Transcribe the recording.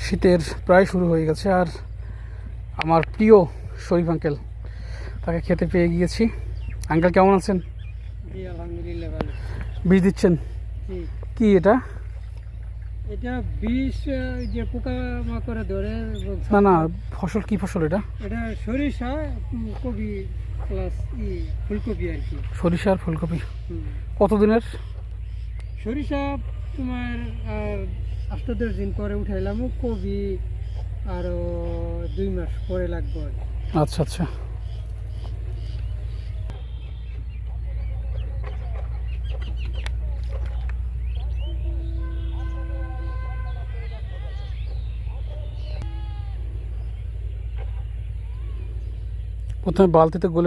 শীতের প্রায় শুরু হয়ে গেছে, আর আমার প্রিয় শরীফ আঙ্কেল, তাকে খেতে পেয়ে গিয়েছি। আঙ্কেল কেমন আছেন? জি আলহামদুলিল্লাহ ভালো। বীজ দিচ্ছেন? জি, কি এটা? এটা বিষ যে পোকা মাকড়ে ধরে এবং না না, ফসল কি ফসল এটা? এটা সরিষা, কপি প্লাস ফুলকপি আর কি। সরিষা আর ফুলকপি। হুম। কতদিনের? সরিষা তোমার 8-10 দিন পরে উঠাইলাম, কপি আরো 2 মাস পরে লাগবে আর কি। আচ্ছা আচ্ছা। প্রথমে বালতিতে গলে